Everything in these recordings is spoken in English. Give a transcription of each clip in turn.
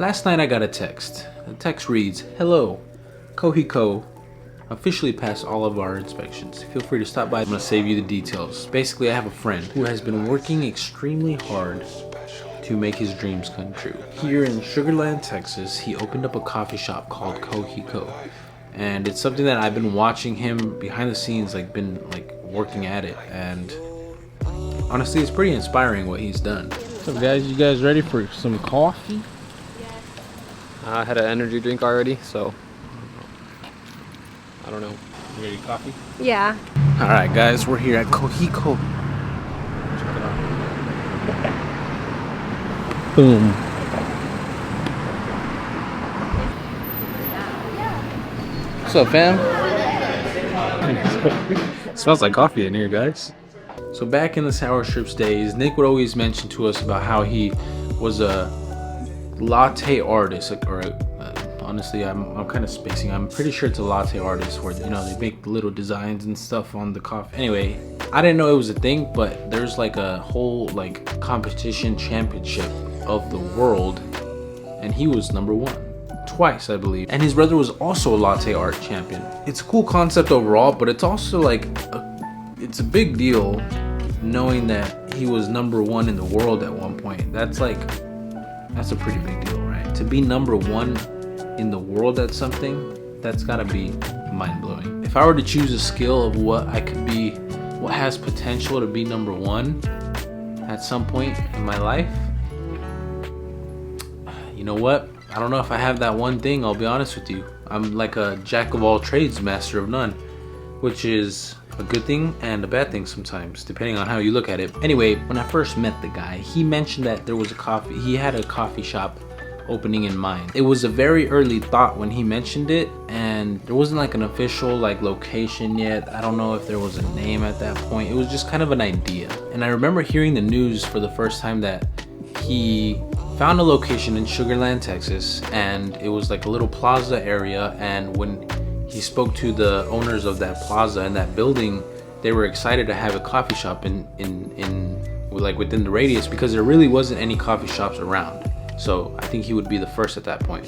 Last night I got a text. The text reads, "Hello, Kohiko officially passed all of our inspections. Feel free to stop by. I'm gonna save you the details." Basically, I have a friend who has been working extremely hard to make his dreams come true. Here in Sugarland, Texas, he opened up a coffee shop called Kohiko. And it's something that I've been watching him behind the scenes, been working at it. And honestly, it's pretty inspiring what he's done. So guys, you guys ready for some coffee? I had an energy drink already, so I don't know. You ready coffee? Yeah. Alright guys, we're here at Kohiko. Check it out. Boom. What's up, fam? Smells like coffee in here, guys. So back in the Sour Strips days, Nick would always mention to us about how he was a latte artist, honestly, I'm kind of spacing. I'm pretty sure it's a latte artist where, they make little designs and stuff on the coffee. Anyway, I didn't know it was a thing, but there's a whole competition championship of the world, and he was number one twice, I believe. And his brother was also a latte art champion. It's a cool concept overall, but it's also it's a big deal knowing that he was number one in the world at one point. That's a pretty big deal, right? To be number one in the world at something, that's gotta be mind-blowing. If I were to choose a skill of what has potential to be number one at some point in my life, you know what? I don't know if I have that one thing, I'll be honest with you. I'm like a jack of all trades, master of none, which is a good thing and a bad thing sometimes, depending on how you look at it. Anyway, when I first met the guy, he mentioned that he had a coffee shop opening in mind. It was a very early thought when he mentioned it, and there wasn't an official location yet. I don't know if there was a name at that point. It was just kind of an idea. And I remember hearing the news for the first time that he found a location in Sugarland, Texas, and it was a little plaza area. And when he spoke to the owners of that plaza and that building, they were excited to have a coffee shop within the radius, because there really wasn't any coffee shops around. So I think he would be the first at that point.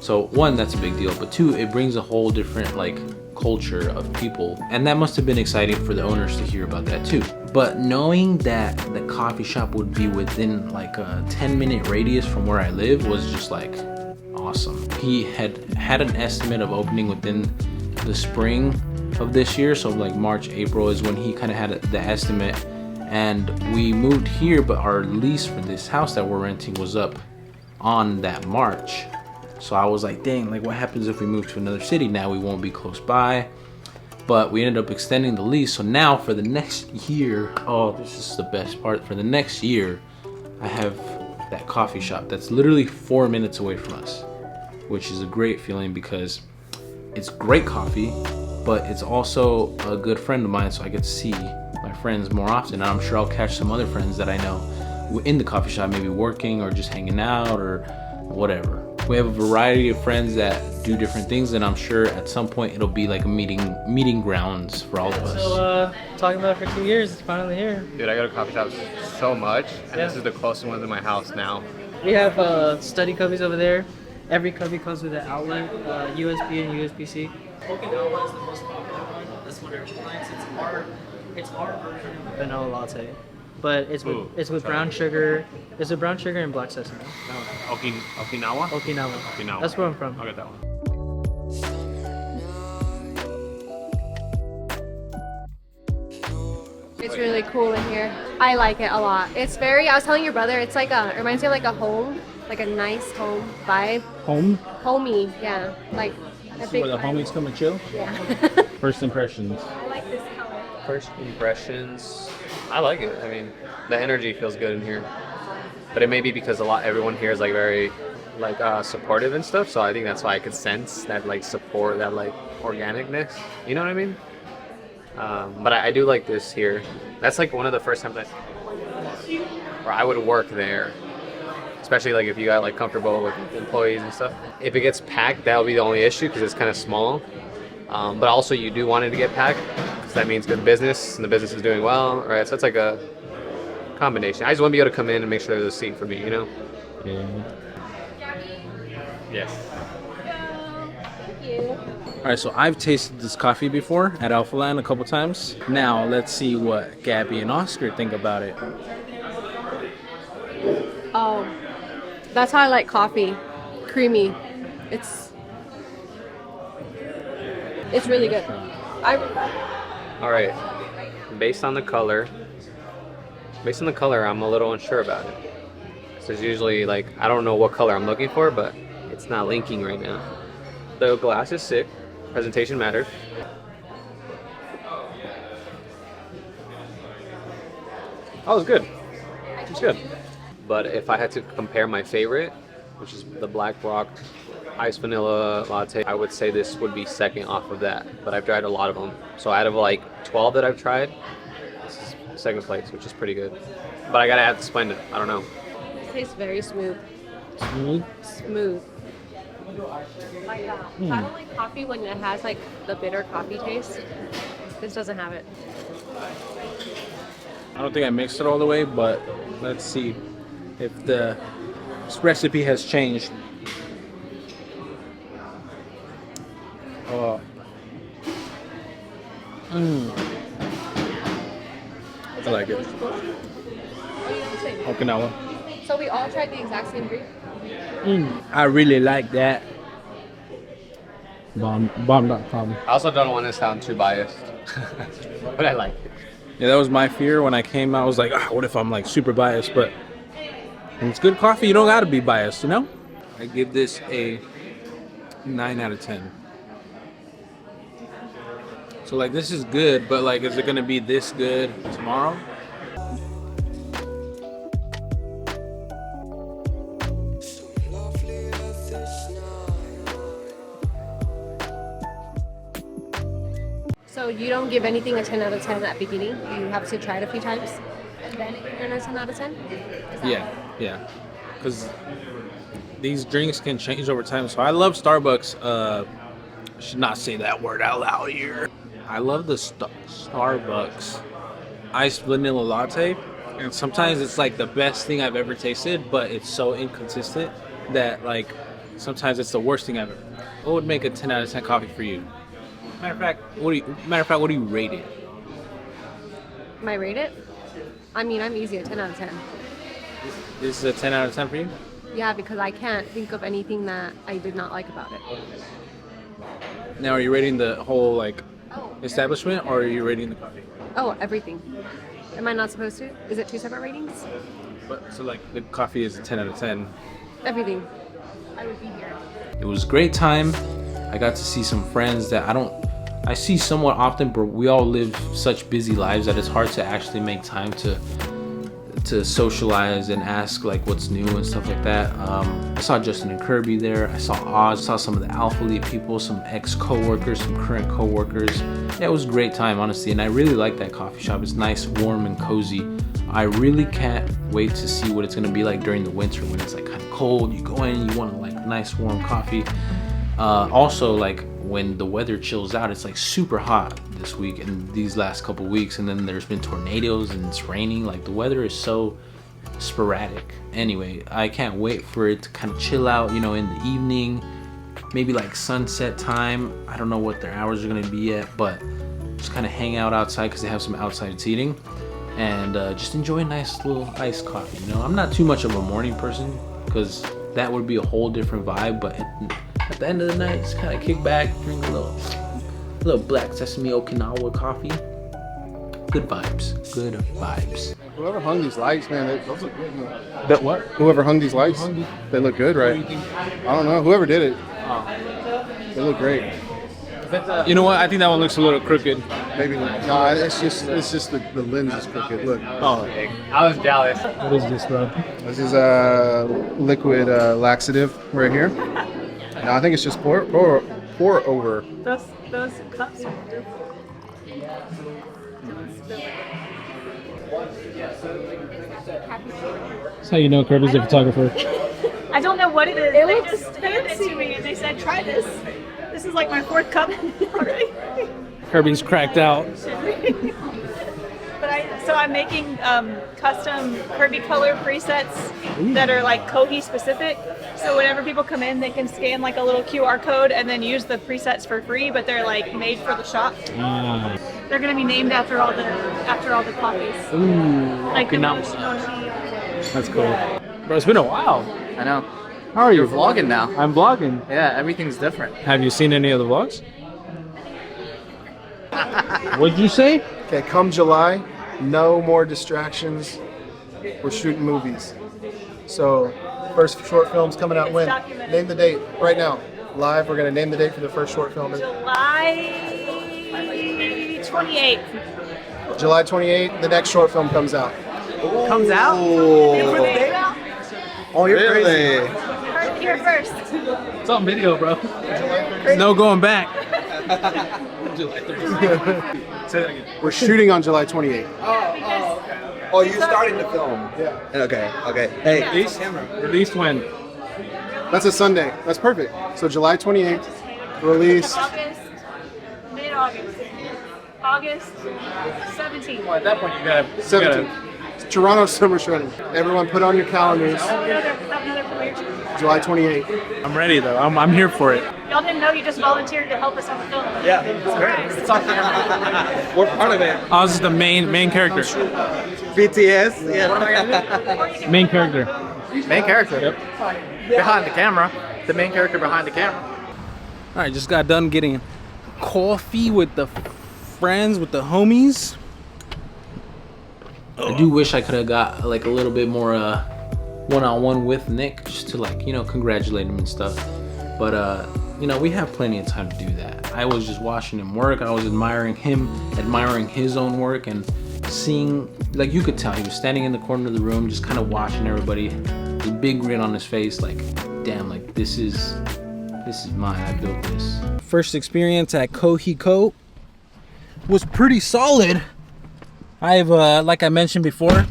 So one, that's a big deal, but two, it brings a whole different culture of people, and that must have been exciting for the owners to hear about that too. But knowing that the coffee shop would be within a 10-minute radius from where I live was just awesome. He had an estimate of opening within the spring of this year, so March, April is when he kind of had the estimate. And we moved here, but our lease for this house that we're renting was up on that March. So I was like, dang, what happens if we move to another city? Now we won't be close by. But we ended up extending the lease. So now for the next year, oh, this is the best part. For the next year, I have that coffee shop that's literally 4 minutes away from us, which is a great feeling because it's great coffee, but it's also a good friend of mine, so I get to see my friends more often. And I'm sure I'll catch some other friends that I know in the coffee shop, maybe working or just hanging out or whatever. We have a variety of friends that do different things, and I'm sure at some point it'll be a meeting grounds for all of us. So talking about it for 2 years, it's finally here. Dude, I go to coffee shops so much, and this is the closest one to my house now. We have study cubbies over there. Every cubby comes with an outlet, USB and USB-C. Okinawa is the most popular one. That's what everyone likes. It's our version of vanilla latte, but it's with brown sugar. It's with brown sugar and black sesame. Okinawa? Okinawa. That's where I'm from. I'll get that one. It's really cool in here. I like it a lot. It's I was telling your brother, it's it reminds me of a home, a nice home vibe. Home? Homey, yeah. A big Where the vibe. homies come and chill? Yeah. First impressions. I like this color. First impressions, I like it. I mean, the energy feels good in here, but it may be because everyone here is very supportive and stuff. So I think that's why I could sense that support, that organicness. You know what I mean? But I do like this here. That's one of the first times where I would work there, especially if you got comfortable with employees and stuff. If it gets packed, that'll be the only issue because it's kind of small. But also you do want it to get packed because that means good business and the business is doing well, right? So it's a combination. I just want to be able to come in and make sure there's a seat for me, you know? Yeah. Yes. Thank you. All right, so I've tasted this coffee before at Alpha Land a couple times. Now let's see what Gabby and Oscar think about it. Oh, that's how I like coffee. Creamy. It's really good. All right. Based on the color, I'm a little unsure about it. So it's usually like I don't know what color I'm looking for, but it's not linking right now. The glass is sick. Presentation matters. Oh, it's good. It's good. But if I had to compare my favorite, which is the Black Rock Iced Vanilla Latte, I would say this would be second off of that. But I've tried a lot of them. So out of like 12 that I've tried, this is second place, which is pretty good. But I gotta have to explain it. I don't know. It tastes very smooth. Smooth. Like I don't like coffee when it has like the bitter coffee taste. This doesn't have it. I don't think I mixed it all the way, but let's see if the recipe has changed. Oh. I like it. Okinawa. So we all tried the exact same drink? I really like that. Bomb.com. I also don't want to sound too biased, but I like it. Yeah, that was my fear when I came out. I was like, what if I'm like super biased? But when it's good coffee, you don't gotta be biased, you know? I give this a 9 out of 10. So like this is good, but like is it gonna be this good tomorrow? So you don't give anything a 10 out of 10 at the beginning? You have to try it a few times? Then you're a 10 out of 10? Yeah. Because these drinks can change over time. So I love Starbucks. I should not say that word out loud here. I love the Starbucks iced vanilla latte. And sometimes it's like the best thing I've ever tasted, but it's so inconsistent that like sometimes it's the worst thing ever. What would make a 10 out of 10 coffee for you? Matter of fact, what do you rate it? Am I rate it? I mean, I'm easy at 10 out of 10. This is a 10 out of 10 for you? Yeah, because I can't think of anything that I did not like about it. Now, are you rating the whole like establishment, or are you rating the coffee? Oh, everything. Am I not supposed to? Is it two separate ratings? But so like the coffee is a 10 out of 10. Everything. I would be here. It was a great time. I got to see some friends that I see somewhat often, but we all live such busy lives that it's hard to actually make time to socialize and ask like what's new and stuff like that. I saw Justin and Kirby there. I saw Oz, saw some of the Alpha League people, some ex-co-workers, some current co-workers. Yeah, it was a great time, honestly, and I really like that coffee shop. It's nice, warm, and cozy. I really can't wait to see what it's gonna be like during the winter when it's like kind of cold. You go in, you want like nice warm coffee. Also, like when the weather chills out, it's like super hot this week and these last couple weeks, and then there's been tornadoes and it's raining. Like the weather is so sporadic. Anyway, I can't wait for it to kind of chill out, you know, in the evening, maybe like sunset time. I don't know what their hours are gonna be yet, but just kind of hang out outside because they have some outside seating and just enjoy a nice little iced coffee. You know, I'm not too much of a morning person because that would be a whole different vibe, but at the end of the night, just kind of kick back, drink a little black sesame Okinawa coffee. Good vibes. Whoever hung these lights, man, those look good. But what? Whoever hung these lights, they look good, right? I don't know. Whoever did it, they look great. You know what? I think that one looks a little crooked. Maybe no, it's just the lens is crooked. Look. Oh, I was jealous. what is this, bro? This is a liquid laxative right here. Now I think it's just pour over. Those cups are beautiful. That's how you know Kirby's a photographer. I don't know what it is. They just handed it to me and they said, try this. This is like my fourth cup already. Kirby's cracked out. But I So I'm making custom Kirby color presets that are like Kohi specific. So whenever people come in, they can scan like a little QR code and then use the presets for free. But they're like made for the shop. They're gonna be named after all the coffees. Ooh, Like the Okinawa. That's cool. Bro, it's been a while. I know. How are you? You're vlogging now. I'm vlogging. Yeah, everything's different. Have you seen any of the vlogs? What'd you say? Okay, come July, no more distractions. We're shooting movies. So, first short film's coming out when? Name the date right now. Live, we're gonna name the date for the first short film. July 28th. July 28th, the next short film comes out. Comes out? Oh, you're Really? Heard it here first. It's on video, bro. No going back. Say that again. We're shooting on July 28th. Oh, you starting the film? Yeah. Okay. Hey, Released when? That's a Sunday. That's perfect. So July 28th, released. August, mid-August. August 17th. Well, at that point, you gotta 17th. Toronto Summer Shredding. Everyone put on your calendars. Another premiere. July 28th. I'm ready though. I'm here for it. Y'all didn't know you just volunteered to help us on the film. yeah, it's great. It's on camera. We're part of it. I was the main character. BTS. Yeah. Main character. Main character. Yep. Behind the camera. The main character behind the camera. All right, just got done getting coffee with the friends, with the homies. I do wish I could have got like a little bit more one-on-one with Nick, just to like, you know, congratulate him and stuff. But you know, we have plenty of time to do that. I was just watching him work. I was admiring him, admiring his own work, and seeing, like, you could tell he was standing in the corner of the room, just kind of watching everybody, with a big grin on his face, like, damn, like this is mine. I built this. First experience at Kohiko was pretty solid. I've like I mentioned before,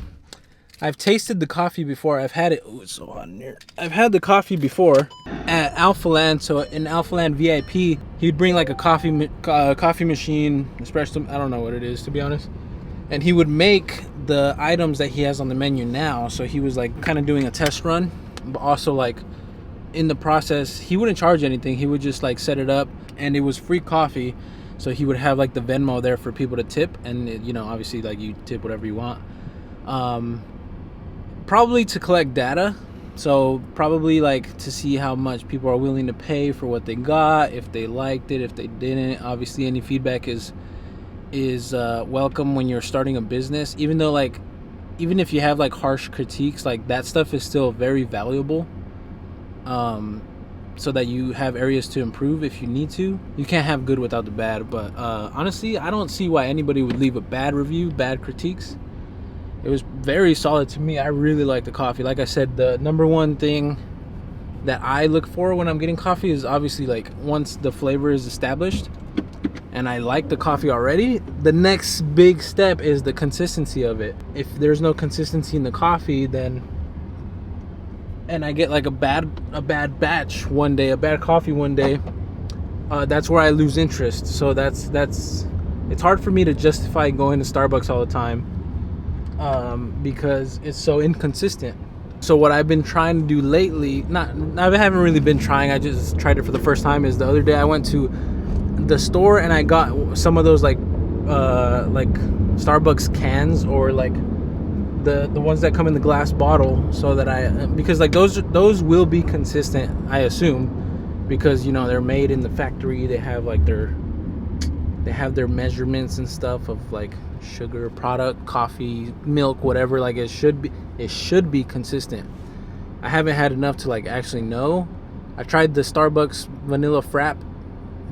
I've tasted the coffee before. I've had it. Oh, it's so hot in here. I've had the coffee before at Alpha Land. So in Alpha Land VIP, he'd bring like a coffee machine, espresso. I don't know what it is, to be honest. And he would make the items that he has on the menu now. So he was like kind of doing a test run, but also like in the process, he wouldn't charge anything. He would just like set it up, and it was free coffee. So he would have like the Venmo there for people to tip, and it, you know, obviously like you tip whatever you want. Probably to collect data, so probably like to see how much people are willing to pay for what they got, if they liked it, if they didn't. Obviously any feedback is welcome when you're starting a business, even though like, even if you have like harsh critiques, like that stuff is still very valuable, so that you have areas to improve if you need to. You can't have good without the bad, but honestly, I don't see why anybody would leave a bad review, bad critiques. It was very solid to me. I really like the coffee. Like I said, the number one thing that I look for when I'm getting coffee is obviously like once the flavor is established and I like the coffee already, the next big step is the consistency of it. If there's no consistency in the coffee, then, and I get like a bad batch one day, a bad coffee one day, that's where I lose interest. So it's hard for me to justify going to Starbucks all the time, because it's so inconsistent. So what I've been trying to do lately, I haven't really been trying, I just tried it for the first time, is the other day I went to the store and I got some of those like Starbucks cans, or like the ones that come in the glass bottle, so that because like those will be consistent, I assume, because you know they're made in the factory. They have like their measurements and stuff of like sugar, product, coffee, milk, whatever. Like it should be consistent. I haven't had enough to like actually know. I tried the Starbucks vanilla frap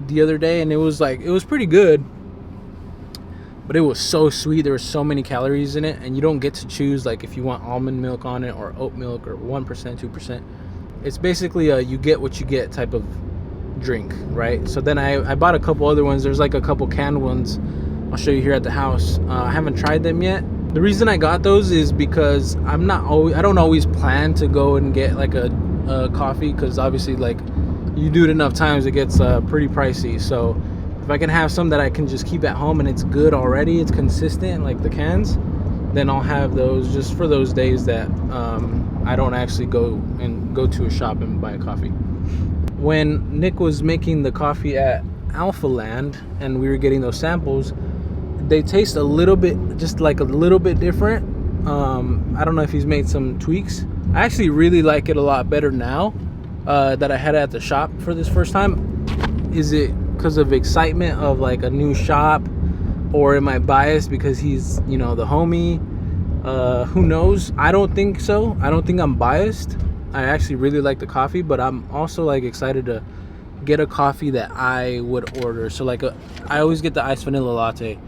the other day and it was pretty good, but it was so sweet. There were so many calories in it, and you don't get to choose like if you want almond milk on it or oat milk or 1%, 2%. It's basically a you get what you get type of drink, right? So then I bought a couple other ones. There's like a couple canned ones I'll show you here at the house. I haven't tried them yet. The reason I got those is because I don't always plan to go and get like a coffee, because obviously like you do it enough times it gets pretty pricey. So if I can have some that I can just keep at home and it's good already, it's consistent, like the cans, then I'll have those just for those days that I don't actually go to a shop and buy a coffee. When Nick was making the coffee at Alpha Land and we were getting those samples, they taste a little bit, just like a little bit different. I don't know if he's made some tweaks. I actually really like it a lot better now that I had it at the shop for this first time. Is it because of excitement of like a new shop, or am I biased because he's, you know, the homie? Who knows? I don't think so. I don't think I'm biased. I actually really like the coffee, but I'm also like excited to get a coffee that I would order. So like I always get the iced vanilla latte.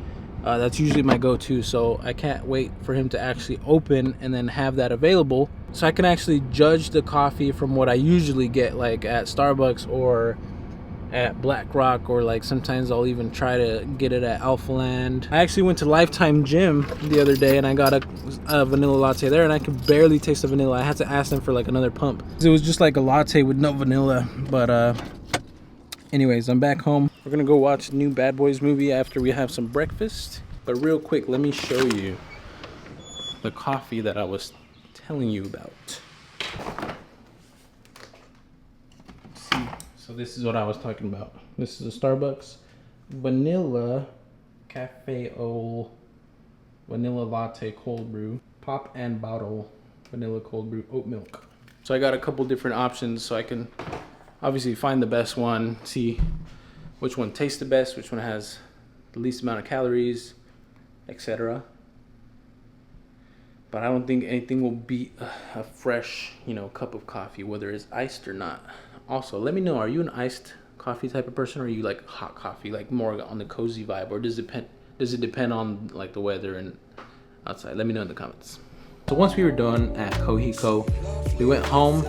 That's usually my go-to, so I can't wait for him to actually open and then have that available, so I can actually judge the coffee from what I usually get, like at Starbucks or at Black Rock, or like sometimes I'll even try to get it at Alpha Land. I actually went to Lifetime Gym the other day and I got a vanilla latte there, and I could barely taste the vanilla. I had to ask them for like another pump. It was just like a latte with no vanilla. But anyways, I'm back home. We're gonna go watch the new Bad Boys movie after we have some breakfast. But real quick, let me show you the coffee that I was telling you about. See, so this is what I was talking about. This is a Starbucks vanilla cafe o vanilla latte cold brew, pop and bottle vanilla cold brew oat milk. So I got a couple different options, so I can obviously find the best one, see which one tastes the best, which one has the least amount of calories, etc. But I don't think anything will beat a fresh, you know, cup of coffee, whether it's iced or not. Also, let me know, are you an iced coffee type of person, or are you like hot coffee, like more on the cozy vibe, or does it depend on like the weather and outside? Let me know in the comments. So once we were done at Kohiko, we went home,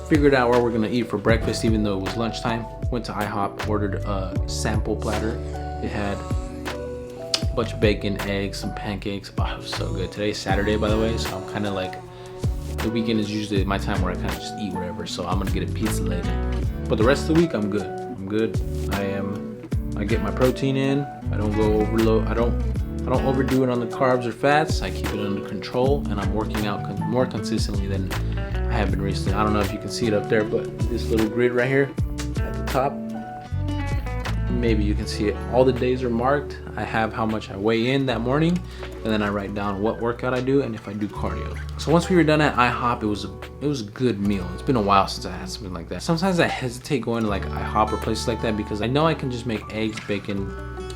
figured out where we're gonna eat for breakfast, even though it was lunchtime. Went to iHop, ordered a sample platter. It had a bunch of bacon, eggs, some pancakes. Oh, it was so good. Today's Saturday, by the way, so I'm kind of like, the weekend is usually my time where I kind of just eat wherever, so I'm gonna get a pizza later. But the rest of the week, I'm good. I get my protein in. I don't go overload. I don't overdo it on the carbs or fats. I keep it under control, and I'm working out more consistently than I have been recently. I don't know if you can see it up there, but this little grid right here at the top, maybe you can see it. All the days are marked. I have how much I weigh in that morning, and then I write down what workout I do and if I do cardio. So once we were done at IHOP, it was a good meal. It's been a while since I had something like that. Sometimes I hesitate going to like IHOP or places like that because I know I can just make eggs, bacon,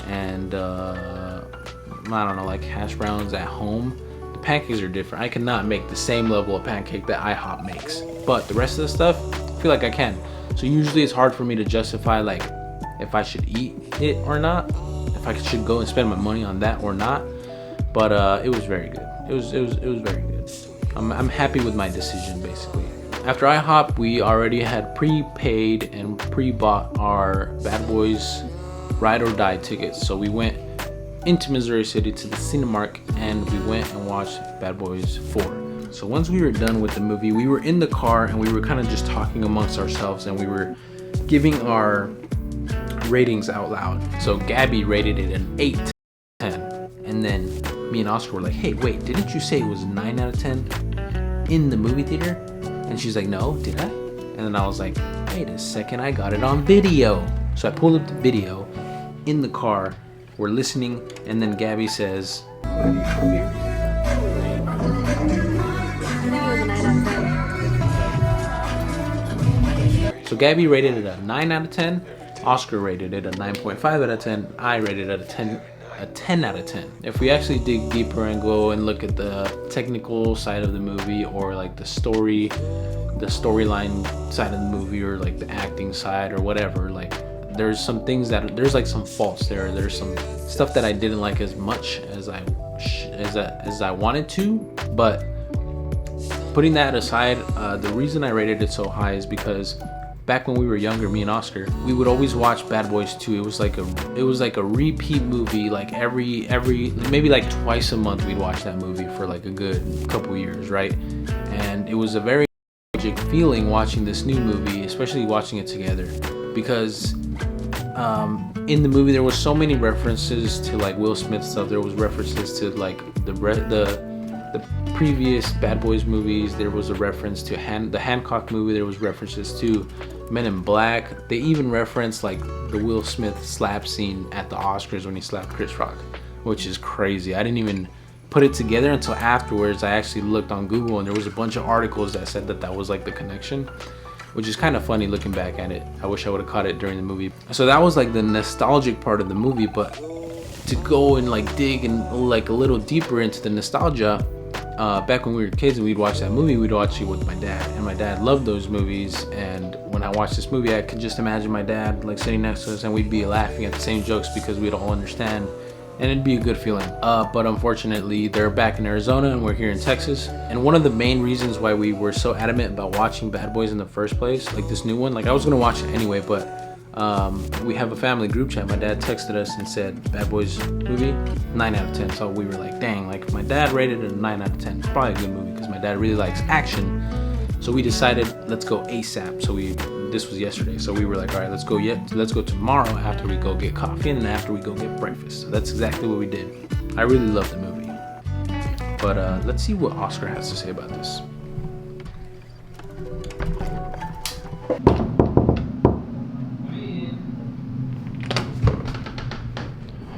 and I don't know, like hash browns at home. The pancakes are different. I cannot make the same level of pancake that IHOP makes, but the rest of the stuff, I feel like I can. So usually it's hard for me to justify like if I should eat it or not, if I should go and spend my money on that or not. But it was very good. It was very good. I'm happy with my decision basically. After IHOP, we already had prepaid and pre-bought our Bad Boys Ride or Die tickets. So we went into Missouri City to the Cinemark and we went and watched Bad Boys 4. So once we were done with the movie, we were in the car and we were kind of just talking amongst ourselves and we were giving our ratings out loud. So Gabby rated it an 8 to 10. And then me and Oscar were like, hey, wait, didn't you say it was 9 out of 10 in the movie theater? And she's like, no, did I? And then I was like, wait a second, I got it on video. So I pulled up the video in the car. We're listening, and then Gabby says, so Gabby rated it a 9 out of 10, Oscar rated it a 9.5 out of 10, I rated it a 10 out of 10. If we actually dig deeper and go and look at the technical side of the movie, or like the storyline side of the movie, or like the acting side or whatever, like there's some things that there's like some faults there. There's some stuff that I didn't like as much as I wanted to, but putting that aside, the reason I rated it so high is because back when we were younger, me and Oscar, we would always watch Bad Boys 2. It was like a repeat movie. Like every maybe like twice a month we'd watch that movie for like a good couple years, right? And it was a very nostalgic feeling watching this new movie, especially watching it together, because in the movie there was so many references to like Will Smith stuff. There was references to like the the previous Bad Boys movies, there was a reference to the Hancock movie. There was references to Men in Black. They even referenced like the Will Smith slap scene at the Oscars when he slapped Chris Rock, which is crazy. I didn't even put it together until afterwards. I actually looked on Google and there was a bunch of articles that said that that was like the connection, which is kind of funny looking back at it. I wish I would have caught it during the movie. So that was like the nostalgic part of the movie, but to go and like dig and like a little deeper into the nostalgia, back when we were kids and we'd watch that movie, we'd watch it with my dad, and my dad loved those movies. And when I watched this movie, I could just imagine my dad like sitting next to us and we'd be laughing at the same jokes because we'd all understand, and it'd be a good feeling. But unfortunately, they're back in Arizona and we're here in Texas. And one of the main reasons why we were so adamant about watching Bad Boys in the first place, like this new one, like I was gonna watch it anyway, but we have a family group chat. My dad texted us and said Bad Boys movie 9 out of 10. So we were like, dang, like my dad rated it a 9 out of 10. It's probably a good movie because my dad really likes action. So we decided, let's go ASAP. So this was yesterday. So we were like, all right, let's go tomorrow after we go get coffee and then after we go get breakfast. So that's exactly what we did. I really love the movie. But let's see what Oscar has to say about this.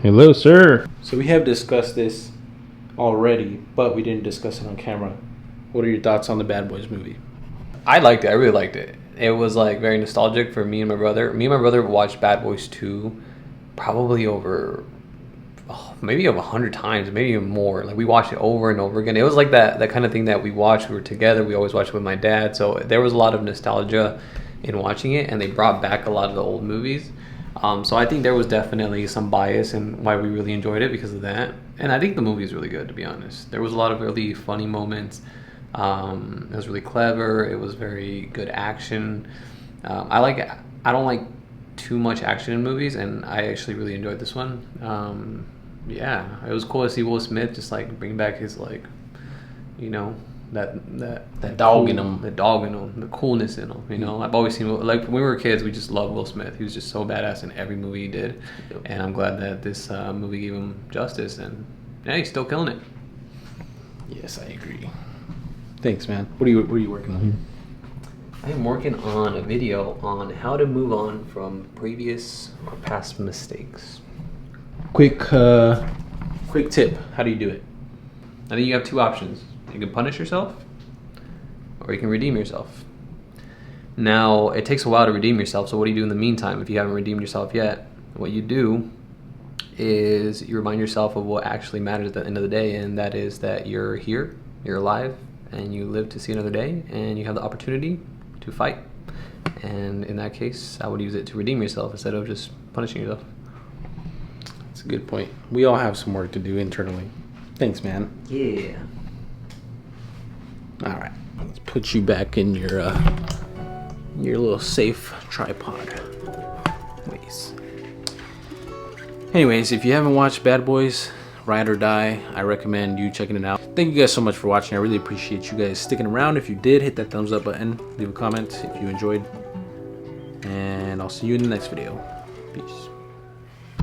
Hello, sir. So we have discussed this already, but we didn't discuss it on camera. What are your thoughts on the Bad Boys movie? I liked it. I really liked it. It was like very nostalgic for me and my brother. Me and my brother watched Bad Boys 2 probably over maybe over 100 times, maybe even more. Like we watched it over and over again. It was like that kind of thing that we watched. We were together. We always watched it with my dad. So there was a lot of nostalgia in watching it, and they brought back a lot of the old movies. So I think there was definitely some bias in why we really enjoyed it because of that. And I think the movie is really good, to be honest. There was a lot of really funny moments. It was really clever. It was very good action. I don't like too much action in movies, and I actually really enjoyed this one. Yeah, it was cool to see Will Smith just like bring back his like, you know, that dog in him. The dog in him, the coolness in him. You know, I've always seen, like when we were kids, we just loved Will Smith. He was just so badass in every movie he did, and I'm glad that this movie gave him justice. And yeah, he's still killing it. Yes, I agree. Thanks, man. What are you working on here? I am working on a video on how to move on from previous or past mistakes. Quick tip. How do you do it? I think you have two options. You can punish yourself, or you can redeem yourself. Now, it takes a while to redeem yourself, so what do you do in the meantime if you haven't redeemed yourself yet? What you do is you remind yourself of what actually matters at the end of the day, and that is that you're here, you're alive, and you live to see another day, and you have the opportunity to fight. And in that case, I would use it to redeem yourself instead of just punishing yourself. That's a good point. We all have some work to do internally. Thanks, man. Yeah. All right, let's put you back in your little safe tripod ways. Anyways, if you haven't watched Bad Boys, Ride or Die, I recommend you checking it out. Thank you guys so much for watching. I really appreciate you guys sticking around. If you did, hit that thumbs up button, leave a comment if you enjoyed, and I'll see you in the next video. Peace.